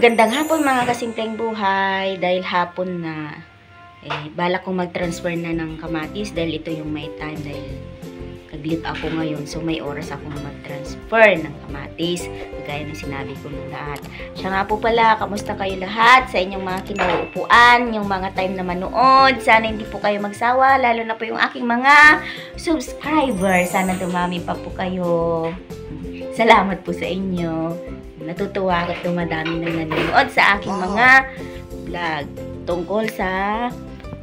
Magandang hapon mga kasimpleng buhay. Dahil hapon na, balak kong mag-transfer na ng kamatis dahil ito yung may time dahil nag-leave ako ngayon. So may oras akong mag-transfer ng kamatis. Gaya ng sinabi ko ng lahat. Siya nga po pala, kamusta kayo lahat sa inyong mga kinauupuan, yung mga time na manood. Sana hindi po kayo magsawa, lalo na po yung aking mga subscribers. Sana dumami pa po kayo. Salamat po sa inyo. Natutuwa ako at dumadami na nanonood sa aking mga vlog tungkol sa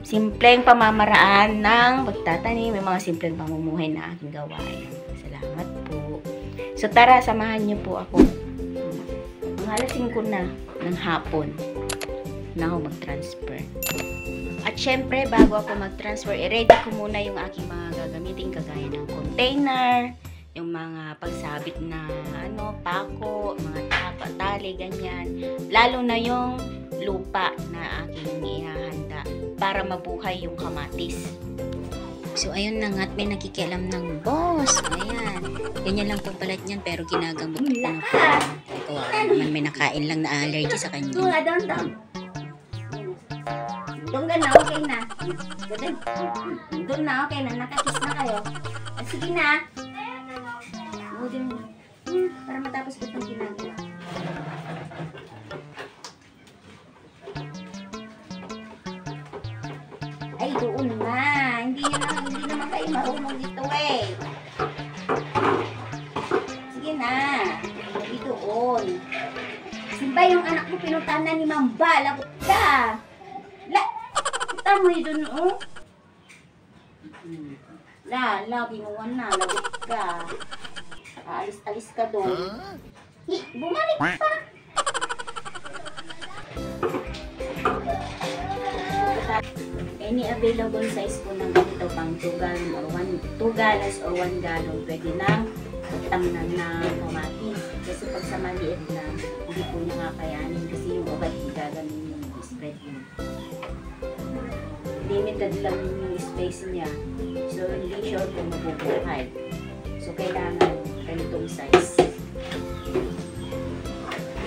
simpleng pamamaraan ng pagtatanim, may mga simpleng pamumuhay na aking gawain. Salamat po. So tara, samahan niyo po ako. Mga alas 5 na ng hapon na ako mag-transfer. At syempre, bago ako mag-transfer, i-ready ko muna yung aking mga gagamitin kagaya ng container, yung mga pagsabit na pako, mga tali, ganyan. Lalo na yung lupa na aking ihahanda para mabuhay yung kamatis. So, ayun na nga't may nakikialam ng boss. Ayan. Ganyan lang po palat niyan pero ginagamot ko na po. Ito naman may nakain lang na allergy sa kanya. Doon ka na, okay na. Doon na, okay na. Nakakiss na kayo. Sige na. Para matapos ko itong ginagawa. Ay, doon na. Hindi naman kayo marunong dito eh. Sige na. Hindi doon. Simba yung anak mo pinuntahan na ni Mamba. Lagot ka. Kita mo yun doon, oh. Binuwan na. Lagot ka. Alis ka doon. Bumalik pa. Any available size po ng ganito pang 2 gallons or 1 gallon. Pwede na tamnan na kamatis. Kasi pag sa maliit na, hindi po niya kakayanin kasi yung ugat gagamin yung spread yun. Limited lang yung space niya. So, hindi sure kung mabubuhay. So, kailangan ganitong size.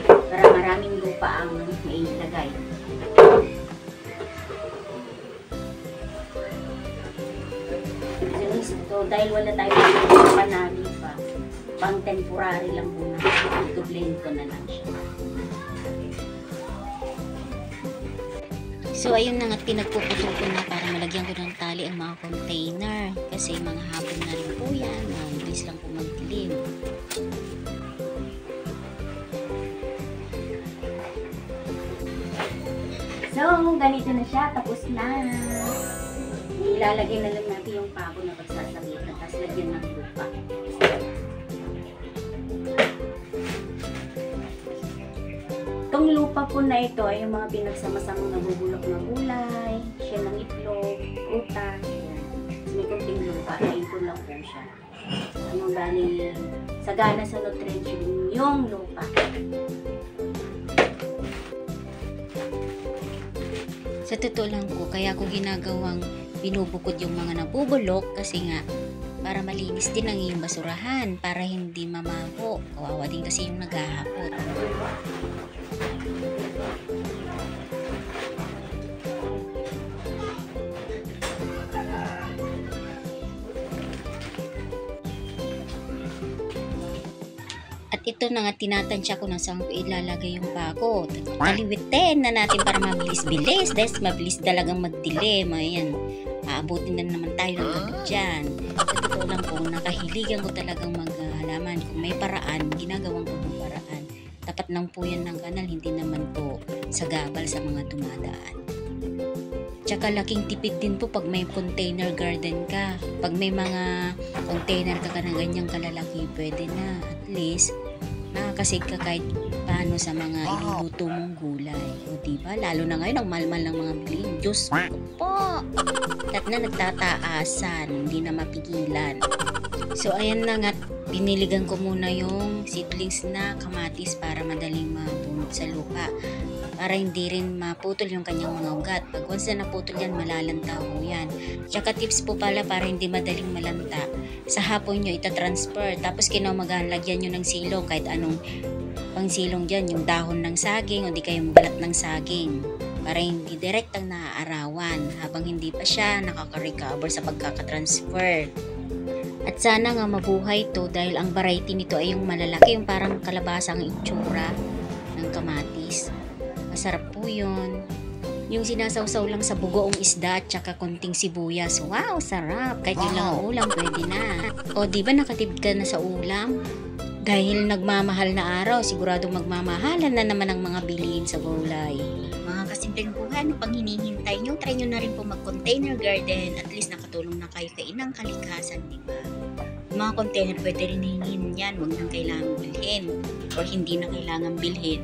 Para maraming lupa ang mailagay. So, dahil wala tayong panali pa, pang temporary lang muna. I-blend ko na lang siya. So, ayun na nga't pinagpuputol ko na para malagyan ko ng tali ang mga container. Kasi mga hapon na rin po yan. Mabilis lang po magdilim. So, ganito na siya. Tapos na. Ilalagay na lang natin yung pako na pagsasabitan. Tapos lagyan ng lupa. Itong lupa po na ito ay yung mga pinagsama-samang nabubulok na gulay, siya ng itlog, prutas. May kunting lupa, naipon lang po siya. Anong galing sagana sa nutrition yung lupa. Sa totoo lang po, kaya ko ginagawang binubukod yung mga nabubulok kasi nga para malinis din ang iyong basurahan para hindi mamaho. Kawawa din kasi yung naghahapot. At ito na nga, tinatansya ko na saan ko ilalagay yung pako. Kaliwitin na natin para mabilis-bilis. Dahil mabilis talagang magdilim. Ayan, aabutin na naman tayo ng gabi dyan. Sa totoo lang po, nakahiligan ko talagang maghalaman. Kung may paraan, ginagawang ko ng paraan. Tapat lang po yan ng kanal, hindi naman po sagabal sa mga dumadaan. Tsaka laking tipid din po pag may container garden ka. Pag may mga container ka na ganyang kalalaki, pwede na. At least, nakakasig ka kahit paano sa mga iluluto mong gulay. O diba? Lalo na ngayon, ang mahal-mahal ng mga bilhin. Diyos ko po! At na nagtataasan, hindi na mapigilan. So, ayan na nga, piniligan ko muna yung seedlings na kamatis para madaling mabunod sa lupa. para hindi rin maputol yung kanyang mga ugat. Pag once na naputol yan, malalanta ho yan. Tsaka tips po pala para hindi madaling malanta, sa hapon nyo itatransfer, tapos kinaumagaan lagyan nyo ng silong, kahit anong pang silong dyan, yung dahon ng saging o di kayong balat ng saging, para hindi direktang naaarawan habang hindi pa siya nakaka-recover sa pagkakatransfer. At sana nga mabuhay to dahil ang variety nito ay yung malalaki, yung parang kalabasang itsura ng kamatis. Masarap po yun. Yung sinasawsaw lang sa bugoong isda at saka konting sibuyas. Wow, sarap! Kahit yun lang ang ulam, pwede na. O di ba nakatipid ka na sa ulam? Dahil nagmamahal na araw, siguradong magmamahalan na naman ang mga bilihin sa gulay. Mga kasimpleng buhay, ano pang hinihintay nyo? Try nyo na rin po mag-container garden. At least nakatulong na kayo sa inang kalikasan, di ba? Yung mga container, pwede rin hingin yan. Huwag nang kailangan bilhin. Or hindi na kailangan bilhin.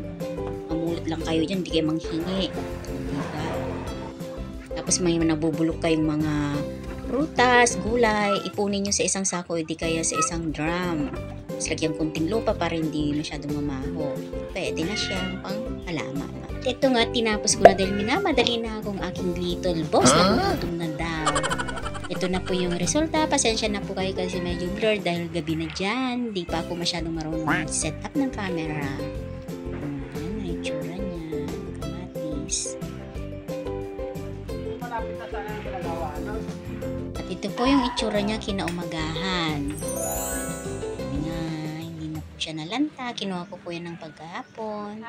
Mamulot lang kayo dyan, hindi kayo manghingi. Diba? Tapos may nabubulok kayong mga prutas, gulay, ipunin nyo sa isang sako, hindi kaya sa isang drum. Tapos lagyan kunting lupa para hindi masyadong mamaho. Pwede na siyang pang halaman. Ito nga, tinapos ko na dahil minamadali na akong aking little boss na gutom na daw. Ito na po yung resulta. Pasensya na po kayo kasi medyo blur dahil gabi na dyan. Di pa ako masyadong marunong mag-set up ng camera. Ayan na yung tsura niya. Kamatis. At ito po yung itsura niya kinaumagahan. Nga, hindi na po siya nalanta. Kinuha ko po yan ng pagkahapon.